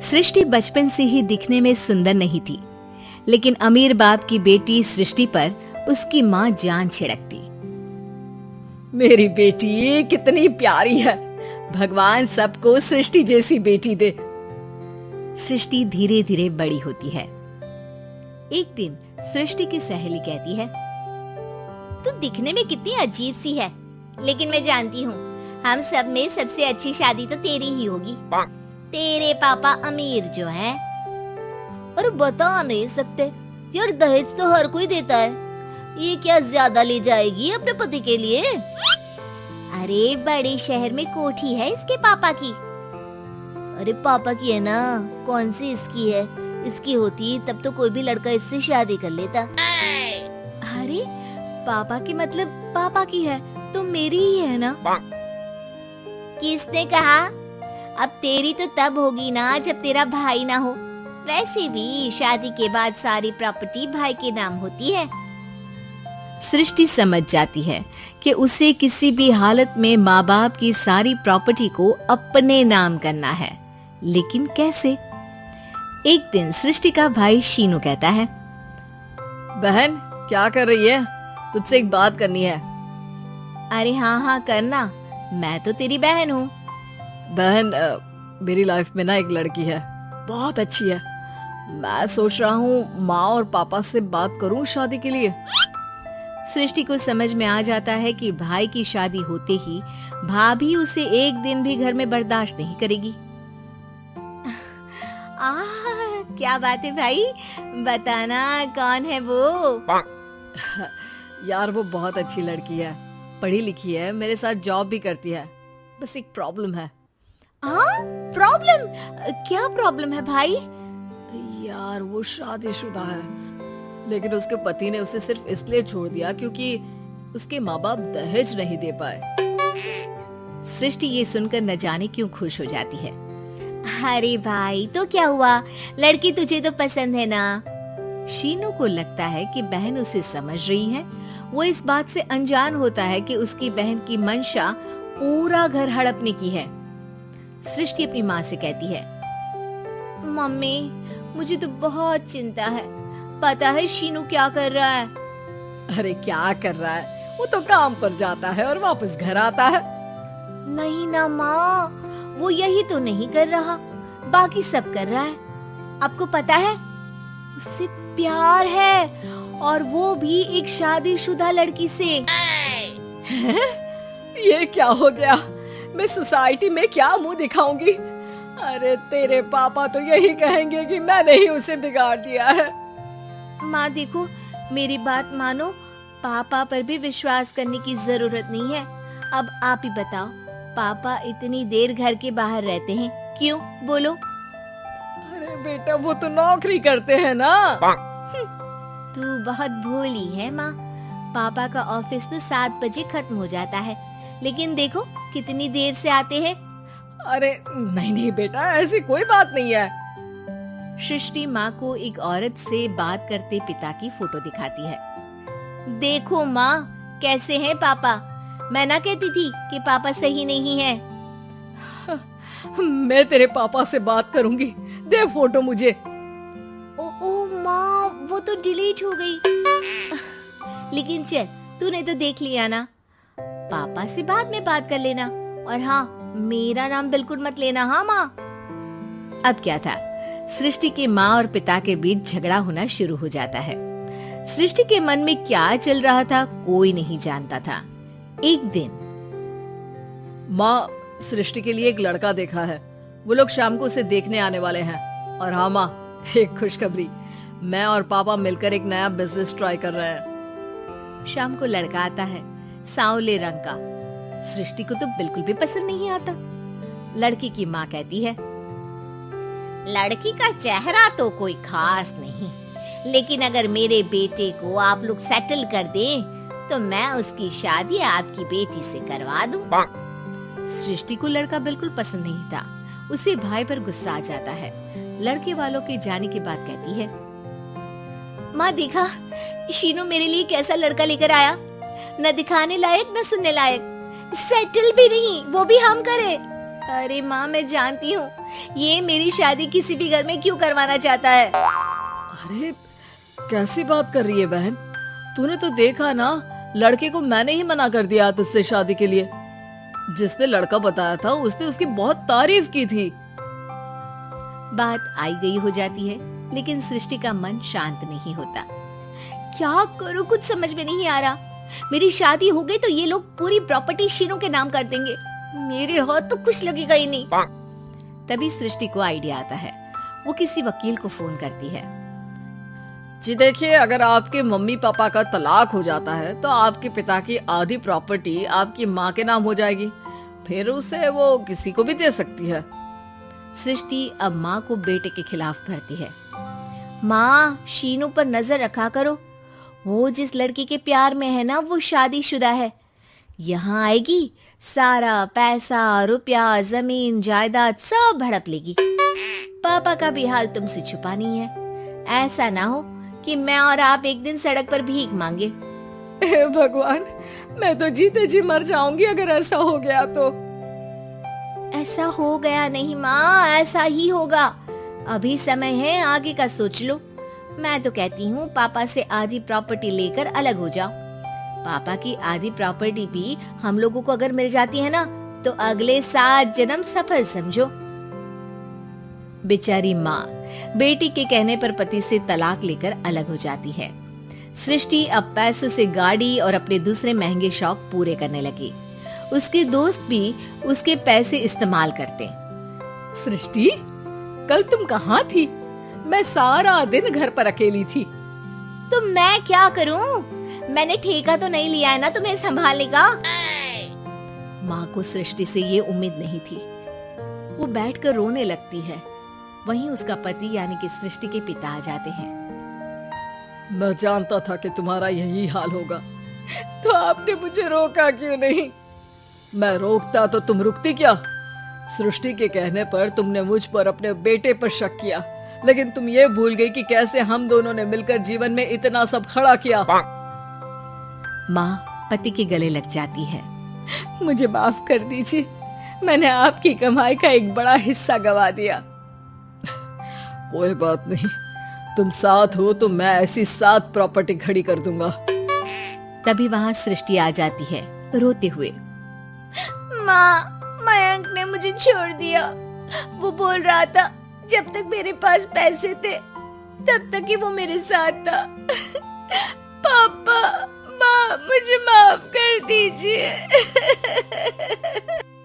सृष्टि बचपन से ही दिखने में सुंदर नहीं थी, लेकिन अमीर बाप की बेटी सृष्टि पर उसकी माँ जान छिड़कती। मेरी बेटी कितनी प्यारी है, भगवान सबको सृष्टि जैसी बेटी दे। सृष्टि धीरे धीरे बड़ी होती है। एक दिन सृष्टि की सहेली कहती है, तू दिखने में कितनी अजीब सी है, लेकिन मैं जानती हूँ हम सब में सबसे अच्छी शादी तो तेरी ही होगी। तेरे पापा अमीर जो हैं। और बता नहीं सकते यार, दहेज तो हर कोई देता है, ये क्या ज्यादा ले जाएगी अपने पति के लिए? अरे बड़े शहर में कोठी है इसके पापा की। अरे पापा की है ना, कौन सी इसकी है? इसकी होती तब तो कोई भी लड़का इससे शादी कर लेता। अरे पापा की मतलब पापा की है तो मेरी ही है ना? किसने कहा? अब तेरी तो तब होगी ना जब तेरा भाई ना हो। वैसे भी शादी के बाद सारी प्रॉपर्टी भाई के नाम होती है। सृष्टि समझ जाती है कि उसे किसी भी हालत में माँ बाप की सारी प्रॉपर्टी को अपने नाम करना है, लेकिन कैसे? एक दिन सृष्टि का भाई शीनू कहता है, बहन क्या कर रही है? तुझसे एक बात करनी है। अरे हाँ करना, मैं तो तेरी बहन हूँ। बहन मेरी लाइफ में ना एक लड़की है, बहुत अच्छी है। मैं सोच रहा हूँ माँ और पापा से बात करूँ शादी के लिए। सृष्टि को समझ में आ जाता है कि भाई की शादी होते ही भाभी उसे एक दिन भी घर में बर्दाश्त नहीं करेगी। क्या बात है भाई, बताना कौन है वो? यार वो बहुत अच्छी लड़की है, पढ़ी लिखी है, मेरे साथ जॉब भी करती है। बस एक प्रॉब्लम है। प्रॉब्लम? क्या प्रॉब्लम है भाई? यार वो शादीशुदा है, लेकिन उसके पति ने उसे सिर्फ इसलिए छोड़ दिया क्योंकि उसके माँ बाप दहेज नहीं दे पाए। सृष्टि ये सुनकर न जाने क्यों खुश हो जाती है। अरे भाई तो क्या हुआ, लड़की तुझे तो पसंद है ना? शीनू को लगता है कि बहन उसे समझ रही है। वो इस बात से अनजान होता है कि उसकी बहन की मंशा पूरा घर हड़पने की है। सृष्टि अपनी माँ से कहती है, मम्मी मुझे तो बहुत चिंता है, पता है शीनू क्या कर रहा है? अरे क्या कर रहा है? वो तो काम पर जाता है और वापस घर आता है। नहीं ना माँ, वो यही तो नहीं कर रहा, बाकी सब कर रहा है। आपको पता है उससे प्यार है, और वो भी एक शादीशुदा लड़की से। ये क्या हो गया? मैं सोसाइटी में क्या मुंह दिखाऊंगी? अरे तेरे पापा तो यही कहेंगे कि मैंने ही उसे बिगाड़ दिया है। माँ देखो, मेरी बात मानो, पापा पर भी विश्वास करने की जरूरत नहीं है। अब आप ही बताओ, पापा इतनी देर घर के बाहर रहते हैं क्यों? बोलो। अरे बेटा वो तो नौकरी करते हैं ना। तू बहुत भोली है माँ। पापा का ऑफिस तो 7 बजे खत्म हो जाता है, लेकिन देखो कितनी देर से आते हैं। अरे नहीं बेटा, ऐसी कोई बात नहीं है। सृष्टि माँ को एक औरत से बात करते पिता की फोटो दिखाती है। देखो माँ, कैसे हैं पापा? मैं ना कहती थी कि पापा सही नहीं है। मैं तेरे पापा से बात करूंगी, दे फोटो मुझे। ओ माँ, वो तो डिलीट हो गई। लेकिन चल, तूने तो देख लिया ना। पापा से बाद में बात कर लेना, और हाँ, मेरा नाम बिल्कुल मत लेना। हाँ माँ। अब क्या था, सृष्टि के माँ और पिता के बीच झगड़ा होना शुरू हो जाता है। सृष्टि के मन में क्या चल रहा था कोई नहीं जानता था। एक दिन, माँ सृष्टि के लिए एक लड़का देखा है, वो लोग शाम को उसे देखने आने वाले हैं। और हाँ माँ, एक खुशखबरी, मैं और पापा मिलकर एक नया बिजनेस ट्राई कर रहे हैं। शाम को लड़का आता है, सांवले रंग का। सृष्टि को तो बिल्कुल भी पसंद नहीं आता। लड़की की माँ कहती है, लड़की का चेहरा तो कोई खास नहीं, लेकिन अगर मेरे बेटे को आप लोग सेटल कर दें तो मैं उसकी शादी आपकी बेटी से करवा दूं। सृष्टि को लड़का बिल्कुल पसंद नहीं था। उसे भाई पर गुस्सा आ जाता है। लड़के वालों के जाने के बाद कहती है, माँ देखा शीनू मेरे लिए कैसा लड़का लेकर आया, न दिखाने लायक न सुनने लायक, सेटल भी नहीं, वो भी हम करे। अरे माँ, मैं जानती हूँ ये मेरी शादी किसी भी घर में क्यों करवाना चाहता है। अरे कैसी बात कर रही है बहन, तूने तो देखा ना, लड़के को मैंने ही मना कर दिया तुझसे शादी के लिए। जिसने लड़का बताया था उसने उसकी बहुत तारीफ की थी। बात आई गई हो जाती है, लेकिन सृष्टि का मन शांत नहीं होता। क्या करूं, कुछ समझ में नहीं आ रहा। मेरी शादी हो गई तो ये लोग पूरी प्रॉपर्टी शीनू के नाम कर देंगे, मेरे हाथ तो कुछ लगेगा ही नहीं। तभी सृष्टि को आइडिया आता है। वो किसी वकील को फोन करती है। जी देखिए, अगर आपके मम्मी पापा का तलाक हो जाता है तो आपके पिता की आधी प्रॉपर्टी आपकी माँ के नाम हो जाएगी, फिर उसे वो किसी को भी दे सकती है। सृष्टि अब माँ को बेटे के खिलाफ भरती है। माँ, शीनू पर नजर रखा करो, वो जिस लड़की के प्यार में है ना, वो शादीशुदा है। यहाँ आएगी, सारा पैसा, रुपया, जमीन, जायदाद सब हड़प लेगी। पापा का भी हाल तुमसे छुपा नहीं है। ऐसा ना हो कि मैं और आप एक दिन सड़क पर भीख मांगे। हे भगवान, मैं तो जीते जी मर जाऊंगी अगर ऐसा हो गया तो। ऐसा हो गया नहीं माँ, ऐसा ही होगा। अभी समय है, आगे का सोच लो। मैं तो कहती हूँ पापा से आधी प्रॉपर्टी लेकर अलग हो जाओ। पापा की आधी प्रॉपर्टी भी हम लोगों को अगर मिल जाती है ना, तो अगले 7 जन्म सफल समझो। बेचारी माँ बेटी के कहने पर पति से तलाक लेकर अलग हो जाती है। सृष्टि अब पैसों से गाड़ी और अपने दूसरे महंगे शौक पूरे करने लगी। उसके दोस्त भी उसके पैसे इस्तेमाल करते। सृष्टि, कल तुम कहाँ थी? मैं सारा दिन घर पर अकेली थी। तो मैं क्या करूं? मैंने ठेका तो नहीं लिया है ना तुम्हें संभालने का। माँ को सृष्टि से ये उम्मीद नहीं थी। वो बैठकर रोने लगती है। वहीं उसका पति यानी कि सृष्टि के पिता आ जाते हैं। मैं जानता था कि तुम्हारा यही हाल होगा, तो आपने मुझे रोका क्यों नहीं? मैं रोकता तो तुम रुकती क्या? सृष्टि के कहने पर तुमने मुझ पर अपने बेटे पर शक किया, लेकिन तुम ये भूल गई कि कैसे हम दोनों ने मिलकर जीवन में इतना सब खड़ा किया। माँ पति के गले लग जाती है। मुझे माफ कर दीजिए, मैंने आपकी कमाई का एक बड़ा हिस्सा गवा दिया। कोई बात नहीं, तुम साथ हो तो मैं ऐसी 7 प्रॉपर्टी खड़ी कर दूंगा। तभी वहाँ सृष्टि आ जाती है रोते हुए। माँ, मयंक ने मुझे छोड़ दिया। वो बोल रहा था जब तक मेरे पास पैसे थे तब तक ही वो मेरे साथ था। पापा, माँ, मुझे माफ कर दीजिए।